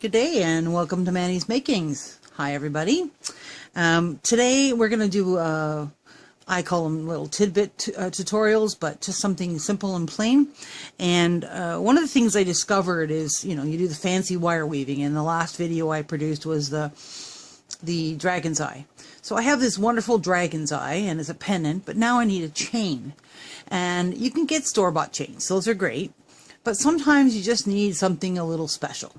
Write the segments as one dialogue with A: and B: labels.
A: Good day and welcome to Manny's Makings. Hi everybody. Today we're going to do, I call them little tidbit tutorials, but just something simple and plain. And one of the things I discovered is, you do the fancy wire weaving, and the last video I produced was the dragon's eye. So I have this wonderful dragon's eye and it's a pendant, but now I need a chain. And you can get store-bought chains. Those are great. But sometimes you just need something a little special.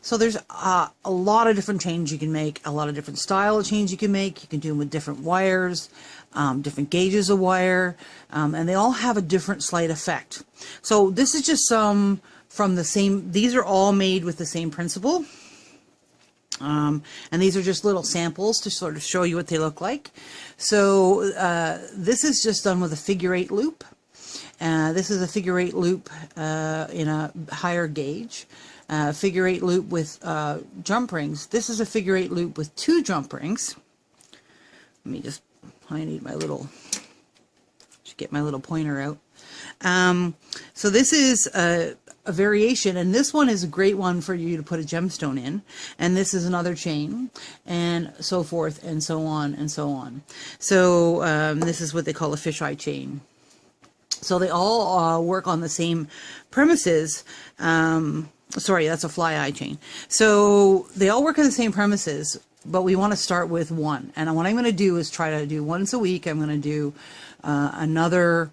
A: So there's a lot of different chains you can make, a lot of different style of chains you can make. You can do them with different wires, different gauges of wire, and they all have a different slight effect. So this is just some from the same, these are all made with the same principle. And these are just little samples to sort of show you what they look like. So this is just done with a figure-8 loop. This is a figure-8 loop in a higher gauge. Figure-8 loop with jump rings. This is a figure-8 loop with 2 jump rings. Let me just, I need my little, should get my little pointer out. So this is a variation, and this one is a great one for you to put a gemstone in, and this is another chain, and so forth and so on and so on. So this is what they call a fisheye chain. So they all work on the same premises. Sorry, that's a fly eye chain. So they all work on the same premises, but we want to start with one. And what I'm going to do is try to do once a week. I'm going to do another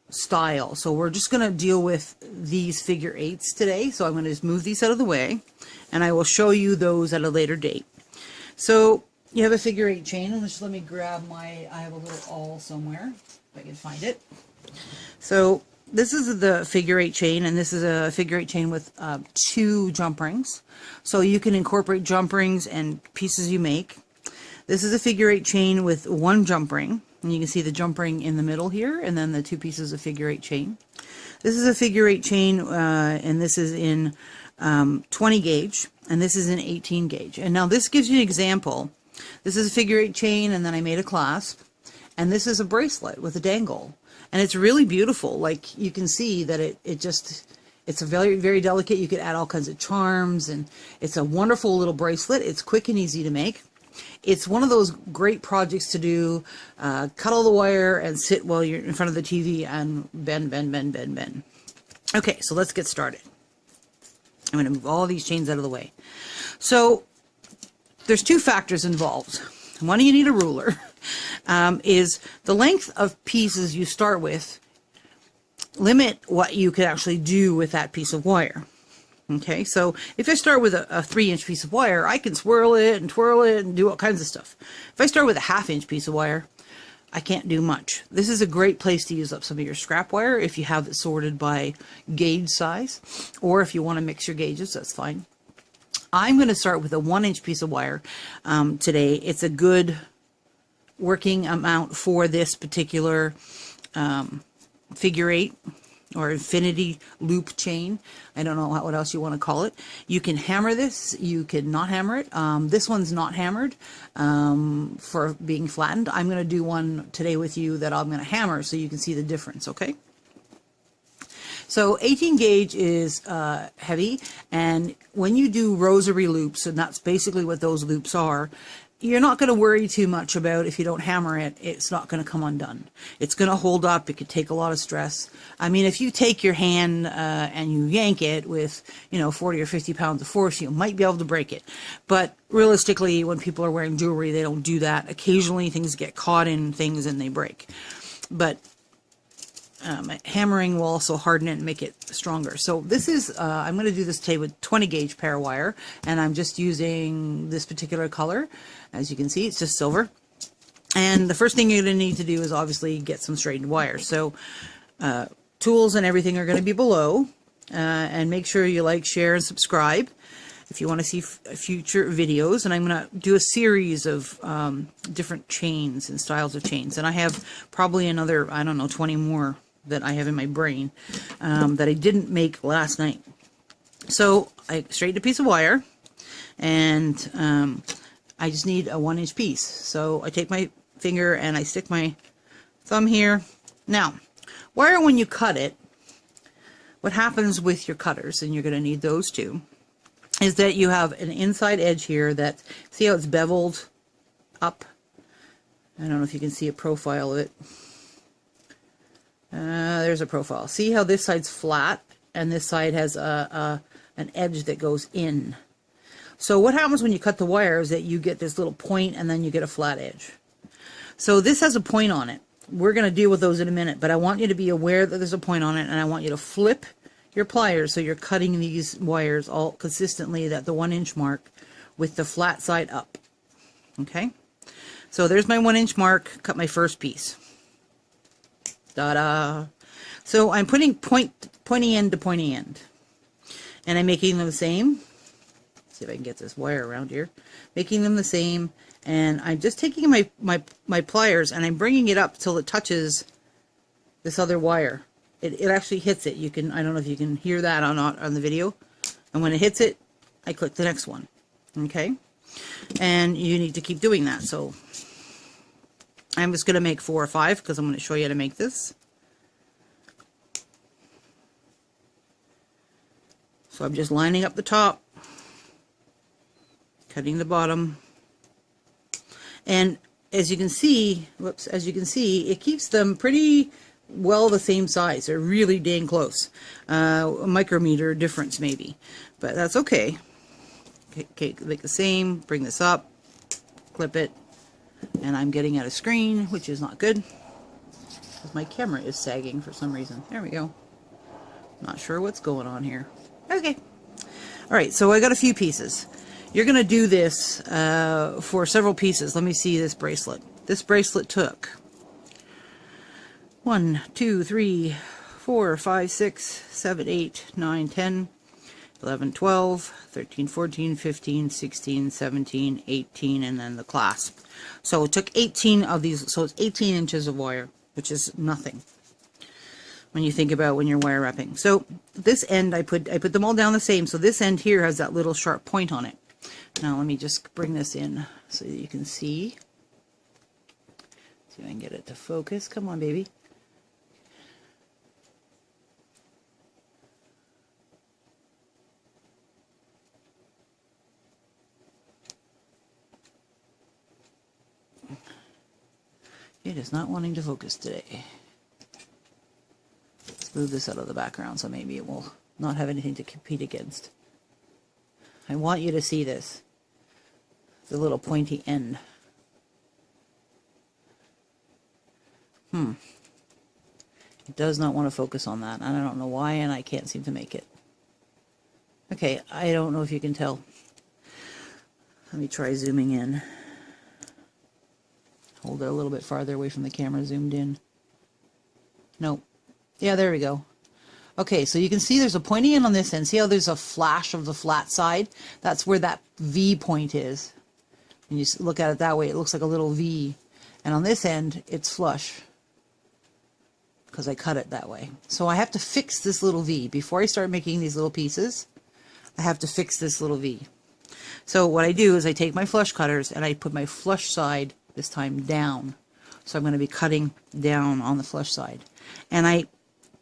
A: style. So we're just going to deal with these figure-8s today. So I'm going to just move these out of the way, and I will show you those at a later date. So you have a figure-8 chain, and just let me grab my, I have a little awl somewhere, if I can find it. So this is the figure-8 chain, and this is a figure-8 chain with 2 jump rings. So you can incorporate jump rings and pieces you make. This is a figure-8 chain with 1 jump ring, and you can see the jump ring in the middle here, and then the 2 pieces of figure-8 chain. This is a figure-8 chain, and this is in 20 gauge, and this is in 18 gauge. And now this gives you an example. This is a figure-8 chain, and then I made a clasp, and this is a bracelet with a dangle. And it's really beautiful. Like, you can see that it's a very, very delicate. You could add all kinds of charms, and it's a wonderful little bracelet. It's quick and easy to make. It's one of those great projects to do. Cut all the wire and sit while you're in front of the TV and bend, bend, bend, bend, bend. Okay, so let's get started. I'm going to move all these chains out of the way. So there's 2 factors involved. One, you need a ruler. Is the length of pieces you start with limit what you could actually do with that piece of wire. Okay, so if I start with a 3-inch piece of wire, I can swirl it and twirl it and do all kinds of stuff. If I start with a 1/2-inch piece of wire, I can't do much. This is a great place to use up some of your scrap wire if you have it sorted by gauge size, or if you want to mix your gauges, that's fine. I'm going to start with a 1-inch piece of wire today. It's a good working amount for this particular figure-8 or infinity loop chain. I don't know what else you want to call it. You can hammer this, you can not hammer it. This one's not hammered for being flattened. I'm going to do one today with you that I'm going to hammer so you can see the difference, okay? So 18 gauge is heavy, and when you do rosary loops, and that's basically what those loops are, you're not going to worry too much about if you don't hammer it, it's not going to come undone. It's going to hold up. It could take a lot of stress. I mean, if you take your hand and you yank it with, 40 or 50 pounds of force, you might be able to break it. But realistically, when people are wearing jewelry, they don't do that. Occasionally, things get caught in things and they break. But hammering will also harden it and make it stronger. So this is, I'm going to do this today with 20 gauge ParaWire, and I'm just using this particular color. As you can see, it's just silver. And the first thing you're going to need to do is obviously get some straightened wire. So tools and everything are going to be below, and make sure you like, share, and subscribe if you want to see future videos. And I'm going to do a series of different chains and styles of chains. And I have probably another, I don't know, 20 more that I have in my brain that I didn't make last night. So I straightened a piece of wire, and I just need a 1-inch piece. So I take my finger and I stick my thumb here. Now, wire, when you cut it, what happens with your cutters, and you're going to need those too, is that you have an inside edge here that, see how it's beveled up? I don't know if you can see a profile of it. There's a profile. See how this side's flat and this side has an edge that goes in. So what happens when you cut the wire is that you get this little point and then you get a flat edge. So this has a point on it. We're going to deal with those in a minute, but I want you to be aware that there's a point on it, and I want you to flip your pliers so you're cutting these wires all consistently at the 1-inch mark with the flat side up. Okay? So there's my 1-inch mark, cut my first piece. Ta-da! So I'm putting pointy end to pointy end. And I'm making them the same. Let's see if I can get this wire around here. Making them the same, and I'm just taking my pliers and I'm bringing it up till it touches this other wire. It actually hits it. You can, I don't know if you can hear that or not on the video. And when it hits it, I click the next one. Okay? And you need to keep doing that. So I'm just going to make 4 or 5 because I'm going to show you how to make this. So I'm just lining up the top, cutting the bottom, and as you can see, it keeps them pretty well the same size. They're really dang close. A micrometer difference maybe, but that's okay. Okay, make the same, bring this up, clip it, and I'm getting out of screen, which is not good, because my camera is sagging for some reason. There we go. Not sure what's going on here. Okay. Alright, so I got a few pieces. You're going to do this for several pieces. Let me see this bracelet. This bracelet took 1, 2, 3, 4, 5, 6, 7, 8, 9, 10, 11, 12, 13, 14, 15, 16, 17, 18, and then the clasp. So it took 18 of these, so it's 18 inches of wire, which is nothing when you think about when you're wire wrapping. So this end, I put them all down the same, so this end here has that little sharp point on it. Now let me just bring this in so that you can see. See if I can get it to focus. Come on, baby. It is not wanting to focus today. Let's move this out of the background so maybe it will not have anything to compete against. I want you to see this. The little pointy end. It does not want to focus on that, and I don't know why, and I can't seem to make it. Okay, I don't know if you can tell. Let me try zooming in. Hold it a little bit farther away from the camera, zoomed in. Nope. Yeah, there we go. Okay, so you can see there's a pointy end on this end. See how there's a flash of the flat side? That's where that V point is. When you look at it that way, it looks like a little V. And on this end, it's flush, because I cut it that way. So I have to fix this little V. Before I start making these little pieces, I have to fix this little V. So what I do is I take my flush cutters and I put my flush side, this time, down. So I'm going to be cutting down on the flush side. And I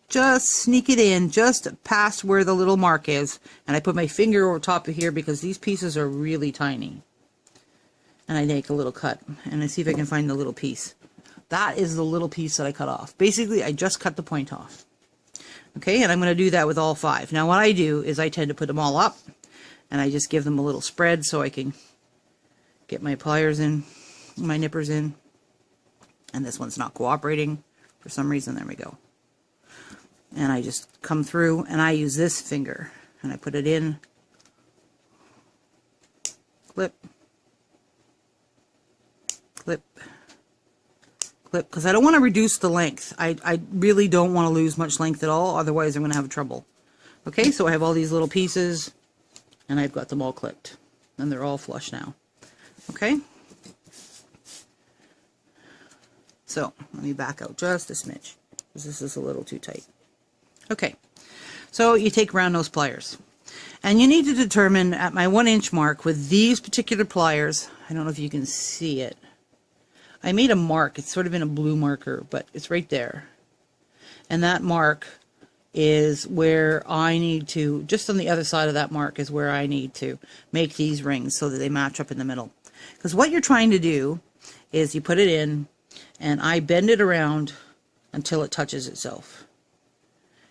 A: just sneak it in just past where the little mark is, and I put my finger over top of here because these pieces are really tiny. And I make a little cut, and I see if I can find the little piece. That is the little piece that I cut off. Basically, I just cut the point off. Okay, and I'm going to do that with all 5. Now what I do is I tend to put them all up, and I just give them a little spread so I can get my pliers in, my nippers in. And this one's not cooperating for some reason. There we go. And I just come through, and I use this finger, and I put it in, clip, clip, clip, because I don't want to reduce the length. I really don't want to lose much length at all, otherwise I'm going to have trouble. Okay, so I have all these little pieces, and I've got them all clipped, and they're all flush now. Okay, so let me back out just a smidge, because this is a little too tight. Okay, so you take round nose pliers, and you need to determine at my 1-inch mark with these particular pliers. I don't know if you can see it. I made a mark. It's sort of in a blue marker, but it's right there. And that mark is where I need to, just on the other side of that mark is where I need to make these rings so that they match up in the middle. Because what you're trying to do is you put it in, and I bend it around until it touches itself.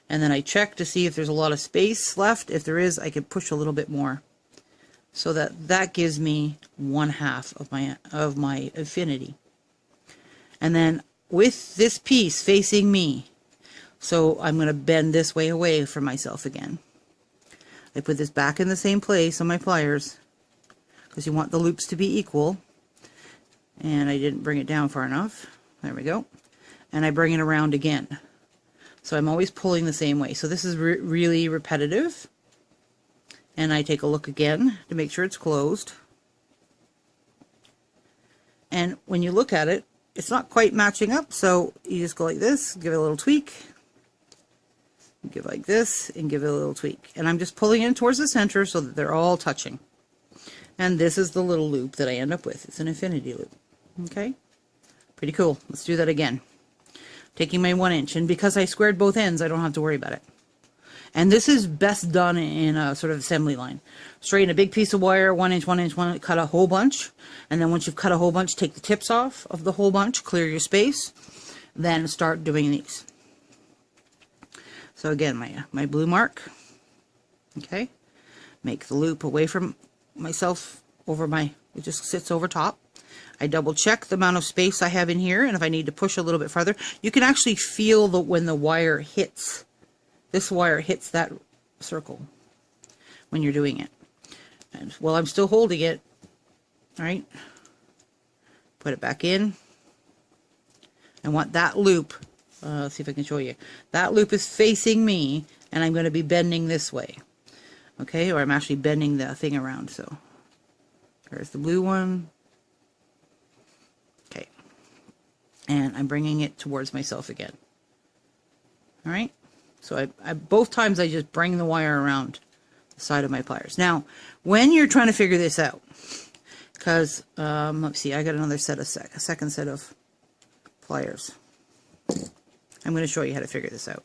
A: And then I check to see if there's a lot of space left. If there is, I can push a little bit more. So that gives me 1/2 of my infinity. And then with this piece facing me, so I'm going to bend this way away from myself again. I put this back in the same place on my pliers because you want the loops to be equal. And I didn't bring it down far enough. There we go. And I bring it around again. So I'm always pulling the same way. So this is really repetitive. And I take a look again to make sure it's closed. And when you look at it, it's not quite matching up, so you just go like this, give it a little tweak, give like this, and give it a little tweak. And I'm just pulling it towards the center so that they're all touching. And this is the little loop that I end up with. It's an infinity loop. Okay? Pretty cool. Let's do that again. Taking my 1 inch, and because I squared both ends, I don't have to worry about it. And this is best done in a sort of assembly line. Straighten a big piece of wire, 1 inch, 1 inch, 1 inch, cut a whole bunch. And then once you've cut a whole bunch, take the tips off of the whole bunch, clear your space, then start doing these. So again, my blue mark, okay, make the loop away from myself over it just sits over top. I double check the amount of space I have in here, and if I need to push a little bit farther, you can actually feel when the wire hits. This wire hits that circle when you're doing it. And while I'm still holding it, all right, put it back in. I want that loop, let's see if I can show you. That loop is facing me, and I'm going to be bending this way. Okay, or I'm actually bending the thing around. So there's the blue one. Okay, and I'm bringing it towards myself again. All right. So I both times I just bring the wire around the side of my pliers. Now, when you're trying to figure this out, because let's see, I got another set of a second set of pliers. I'm going to show you how to figure this out.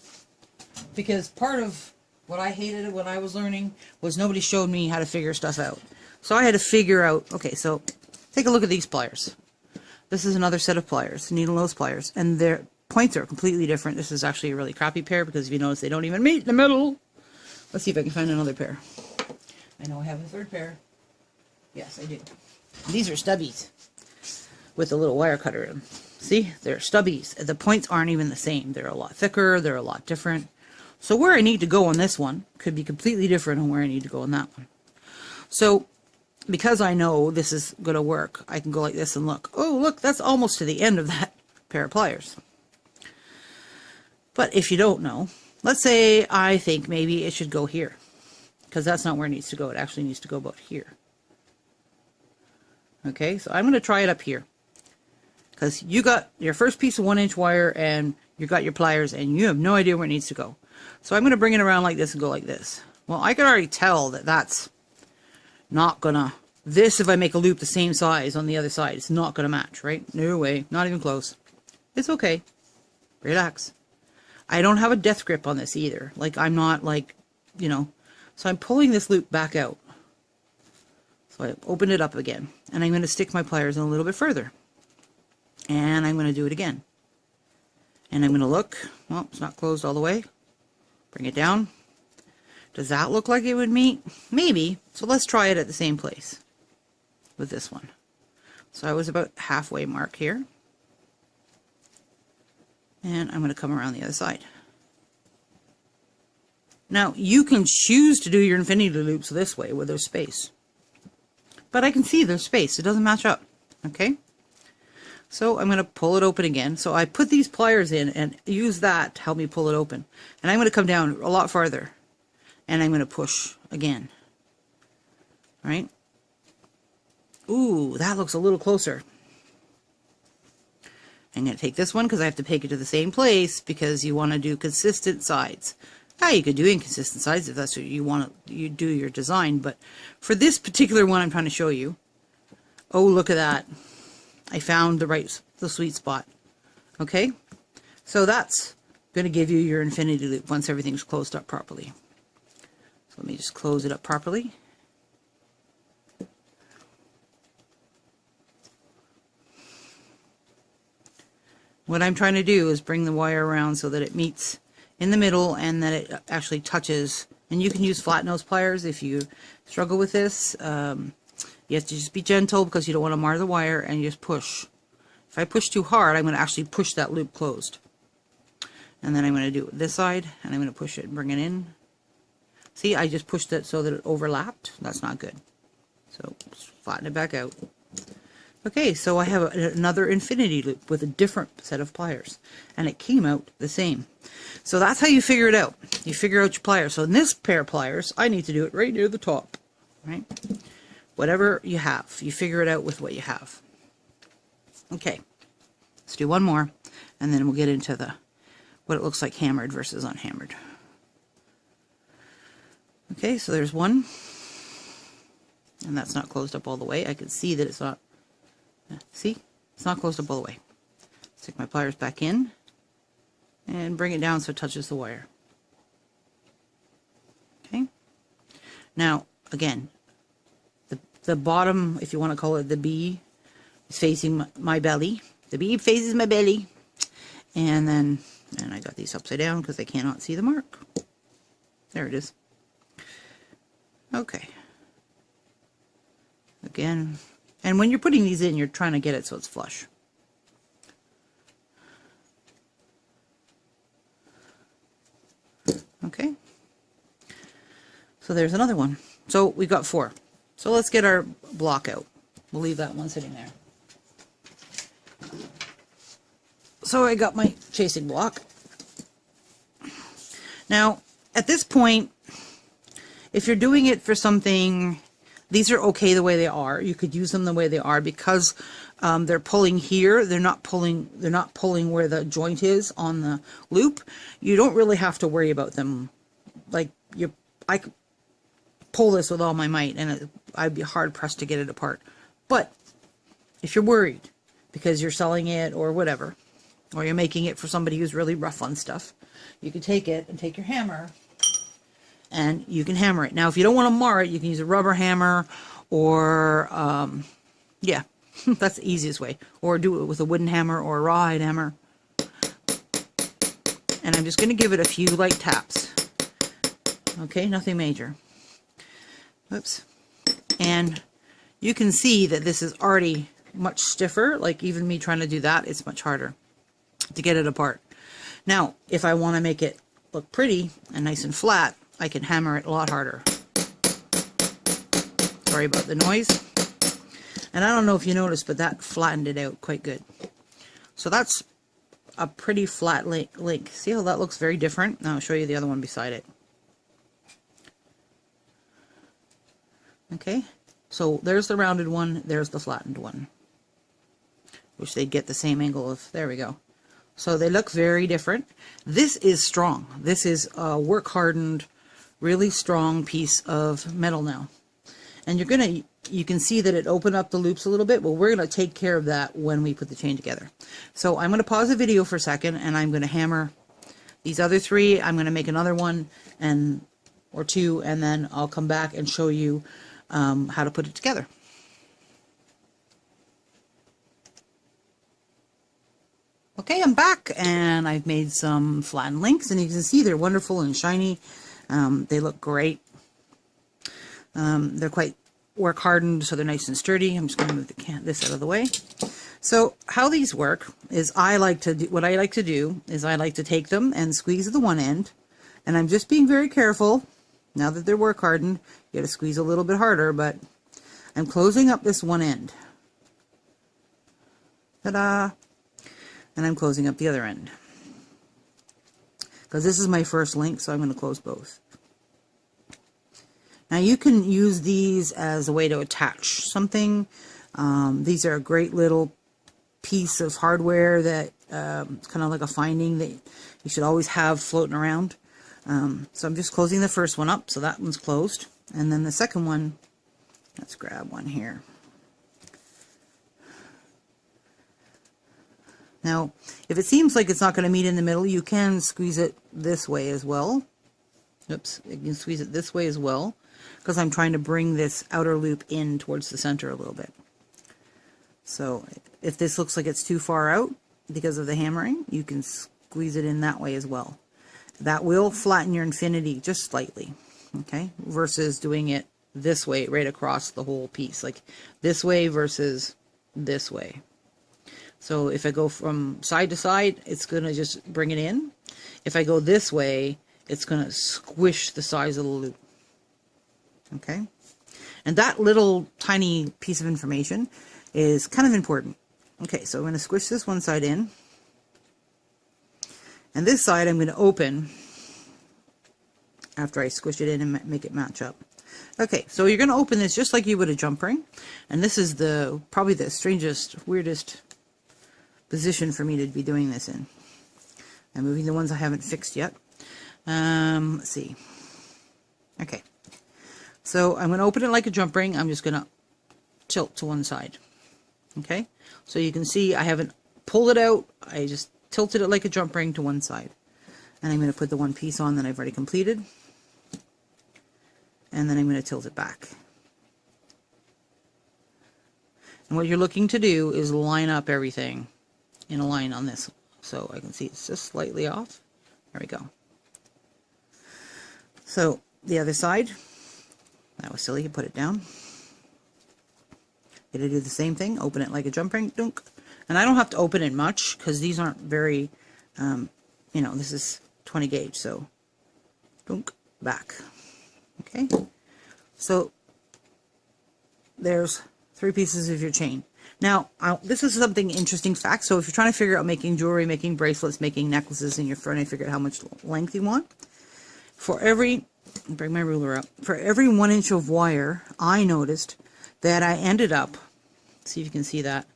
A: Because part of what I hated when I was learning was nobody showed me how to figure stuff out. So I had to figure out. Okay, so take a look at these pliers. This is another set of pliers, needle nose pliers, and they're points are completely different. This is actually a really crappy pair because if you notice they don't even meet in the middle. Let's see if I can find another pair. I know I have a third pair. Yes, I do. These are stubbies with a little wire cutter in them. See, they're stubbies. The points aren't even the same. They're a lot thicker. They're a lot different. So where I need to go on this one could be completely different on where I need to go on that one. So because I know this is going to work, I can go like this and look. Oh, look, that's almost to the end of that pair of pliers. But if you don't know, let's say I think maybe it should go here, because that's not where it needs to go. It actually needs to go about here. Okay, so I'm going to try it up here, because you got your first piece of 1 inch wire and you got your pliers and you have no idea where it needs to go. So I'm going to bring it around like this and go like this. Well, I can already tell that that's not gonna, this if I make a loop the same size on the other side, it's not gonna match, right? No way, not even close. It's okay. Relax. I don't have a death grip on this either. Like, I'm not like, you know, so I'm pulling this loop back out. So I open it up again, and I'm going to stick my pliers in a little bit further. And I'm going to do it again. And I'm going to look. Well, it's not closed all the way. Bring it down. Does that look like it would meet? Maybe. So let's try it at the same place with this one. So I was about halfway mark here. And I'm going to come around the other side. Now, you can choose to do your infinity loops this way where there's space. But I can see there's space. It doesn't match up. Okay? So I'm going to pull it open again. So I put these pliers in and use that to help me pull it open. And I'm going to come down a lot farther. And I'm going to push again. All right? Ooh, that looks a little closer. I'm going to take this one because I have to take it to the same place because you want to do consistent sides. Ah, you could do inconsistent sides if that's what you want to you do your design, but for this particular one I'm trying to show you, oh, look at that. I found the sweet spot. Okay? So that's going to give you your infinity loop once everything's closed up properly. So let me just close it up properly. What I'm trying to do is bring the wire around so that it meets in the middle and that it actually touches. And you can use flat nose pliers if you struggle with this. You have to just be gentle because you don't want to mar the wire, and you just push. If I push too hard, I'm going to actually push that loop closed. And then I'm going to do it this side, and I'm going to push it and bring it in. See, I just pushed it so that it overlapped. That's not good. So just flatten it back out. Okay, so I have another infinity loop with a different set of pliers, and it came out the same. So that's how you figure it out. You figure out your pliers. So in this pair of pliers, I need to do it right near the top, right? Whatever you have, you figure it out with what you have. Okay, let's do one more, and then we'll get into what it looks like hammered versus unhammered. Okay, so there's one, and that's not closed up all the way. I can see that it's not. See, it's not closed up all the way. Stick my pliers back in and bring it down so it touches the wire. Okay. Now, again, the bottom, if you want to call it the B, is facing my belly. The B faces my belly. And I got these upside down because I cannot see the mark. There it is. Okay. Again, and when you're putting these in, you're trying to get it so it's flush. Okay. So there's another one. So we've got 4. So let's get our block out. We'll leave that one sitting there. So I got my chasing block. Now, at this point, if you're doing it for something, these are okay the way they are. You could use them the way they are because they're pulling here. They're not pulling where the joint is on the loop. You don't really have to worry about them. Like I could pull this with all my might, and I'd be hard pressed to get it apart. But if you're worried because you're selling it or whatever, or you're making it for somebody who's really rough on stuff, you can take it and take your hammer and you can hammer it. Now, if you don't want to mar it, you can use a rubber hammer or, yeah, that's the easiest way. Or do it with a wooden hammer or a rawhide hammer. And I'm just going to give it a few light taps. Okay, nothing major. Oops. And you can see that this is already much stiffer. Like even me trying to do that, it's much harder to get it apart. Now, if I want to make it look pretty and nice and flat, I can hammer it a lot harder. Sorry about the noise. And I don't know if you noticed, but that flattened it out quite good. So that's a pretty flat link. See how that looks very different? Now I'll show you the other one beside it. Okay, so there's the rounded one, there's the flattened one. Wish they'd get the same angle of, there we go. So they look very different. This is strong. This is a work hardened, really strong piece of metal now. And you can see that it opened up the loops a little bit. Well, we're going to take care of that when we put the chain together. So I'm going to pause the video for a second, and I'm going to hammer these other 3. I'm going to make another one or 2, and then I'll come back and show you how to put it together. Okay, I'm back, and I've made some flattened links, and you can see they're wonderful and shiny. They look great. They're quite work hardened, so they're nice and sturdy. I'm just going to move this out of the way. So how these work is what I like to do is I like to take them and squeeze at the one end, and I'm just being very careful. Now that they're work hardened, you got to squeeze a little bit harder, but I'm closing up this one end. Ta-da! And I'm closing up the other end. Because this is my first link, so I'm going to close both. Now you can use these as a way to attach something. These are a great little piece of hardware that it's kind of like a finding that you should always have floating around. So I'm just closing the first one up, so that one's closed. And then the second one, let's grab one here. Now, if it seems like it's not going to meet in the middle, you can squeeze it this way as well. Oops, you can squeeze it this way as well, because I'm trying to bring this outer loop in towards the center a little bit. So if this looks like it's too far out because of the hammering, you can squeeze it in that way as well. That will flatten your infinity just slightly, okay, versus doing it this way right across the whole piece, like this way versus this way. So if I go from side to side, it's going to just bring it in. If I go this way, it's going to squish the size of the loop. Okay? And that little tiny piece of information is kind of important. Okay, so I'm going to squish this one side in. And this side I'm going to open after I squish it in and make it match up. Okay, so you're going to open this just like you would a jump ring. And this is probably the strangest, weirdest position for me to be doing this in. I'm moving the ones I haven't fixed yet. Let's see. Okay, so I'm going to open it like a jump ring. I'm just going to tilt to one side. Okay, so you can see I haven't pulled it out. I just tilted it like a jump ring to one side. And I'm going to put the one piece on that I've already completed. And then I'm going to tilt it back. And what you're looking to do is line up everything in a line on this. So I can see it's just slightly off. There we go. So the other side, that was silly, you put it down. Going to do the same thing, open it like a jump ring, dunk. And I don't have to open it much because these aren't very, you know, this is 20 gauge, so dunk, back. Okay, so there's 3 pieces of your chain. Now, this is something interesting fact. So if you're trying to figure out making jewelry, making bracelets, making necklaces, and you're trying to figure out how much length you want, for every, bring my ruler up, for every 1 inch of wire, I noticed that I ended up, see if you can see that,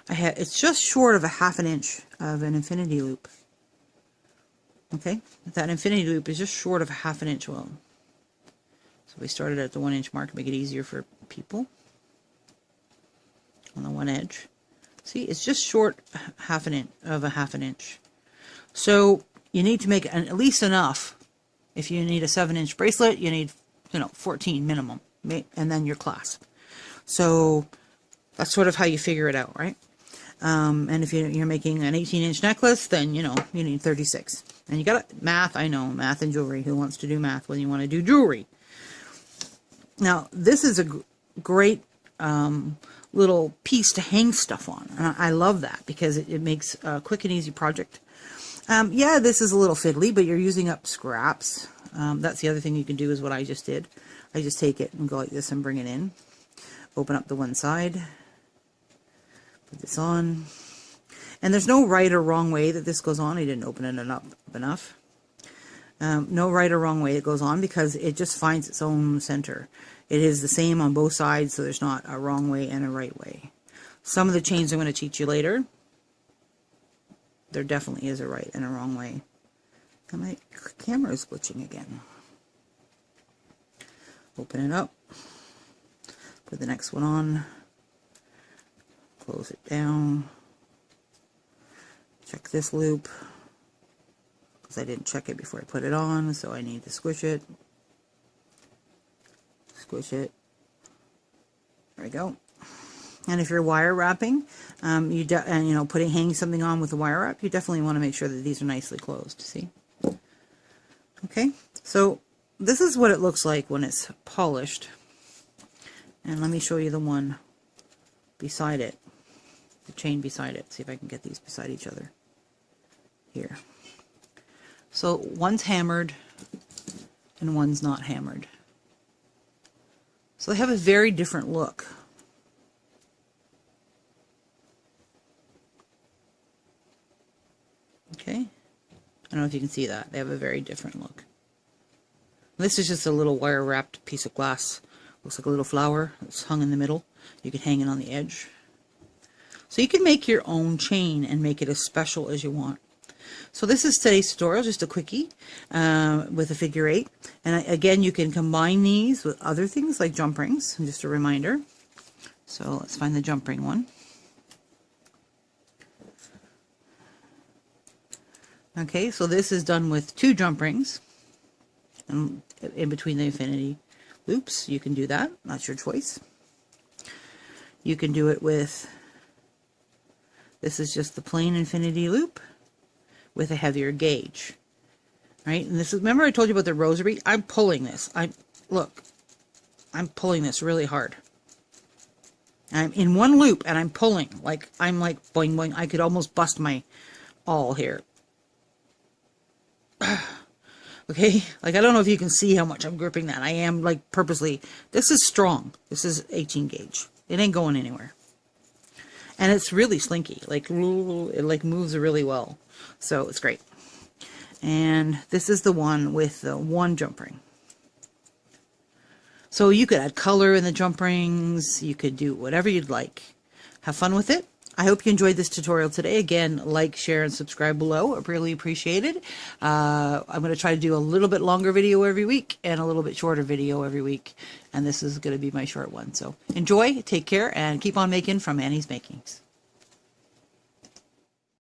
A: it's just short of a 1/2 inch of an infinity loop. Okay, that infinity loop is just short of a 1/2 inch. Well, so we started at the 1 inch mark to make it easier for people on the one edge. See, it's just short of a 1/2 inch. So you need to make at least enough. If you need a 7-inch bracelet, you need, 14 minimum, and then your clasp. So that's sort of how you figure it out, right? And if you're making an 18-inch necklace, then you need 36. And you got math. I know, math and jewelry. Who wants to do math when you want to do jewelry? Now this is a great little piece to hang stuff on, and I love that because it makes a quick and easy project. Yeah, this is a little fiddly, but you're using up scraps. That's the other thing you can do is what I just did. I just take it and go like this and bring it in. Open up the one side. Put this on. And there's no right or wrong way that this goes on. I didn't open it up enough. No right or wrong way it goes on because it just finds its own center. It is the same on both sides, so there's not a wrong way and a right way. Some of the chains I'm going to teach you later, there definitely is a right and a wrong way. And my camera is glitching again. Open it up. Put the next one on. Close it down. Check this loop. Because I didn't check it before I put it on, so I need to squish it. Squish it. There we go. And if you're wire wrapping, hanging something on with a wire wrap, you definitely want to make sure that these are nicely closed. See? Okay, so this is what it looks like when it's polished. And let me show you the one beside it, the chain beside it. See if I can get these beside each other. Here. So one's hammered and one's not hammered. So they have a very different look. Okay, I don't know if you can see that. They have a very different look. This is just a little wire wrapped piece of glass. Looks like a little flower. It's hung in the middle. You can hang it on the edge. So you can make your own chain and make it as special as you want. So this is today's tutorial, just a quickie with a figure 8. And again, you can combine these with other things like jump rings. Just a reminder. So let's find the jump ring one. Okay, so this is done with 2 jump rings and in between the infinity loops. You can do that. That's your choice. You can do it with, this is just the plain infinity loop with a heavier gauge. Right? And this is, remember I told you about the rosary? I'm pulling this. Look, I'm pulling this really hard. I'm in one loop and I'm pulling, like, I'm like boing boing. I could almost bust my awl here. Okay, like I don't know if you can see how much I'm gripping that. I am like purposely, this is strong. This is 18 gauge. It ain't going anywhere. And it's really slinky, like it like moves really well. So it's great. And this is the one with the 1 jump ring. So you could add color in the jump rings. You could do whatever you'd like. Have fun with it. I hope you enjoyed this tutorial today. Again, like, share, and subscribe below. I really appreciate it. I'm going to try to do a little bit longer video every week and a little bit shorter video every week. And this is going to be my short one. So enjoy, take care, and keep on making from Annie's Makings.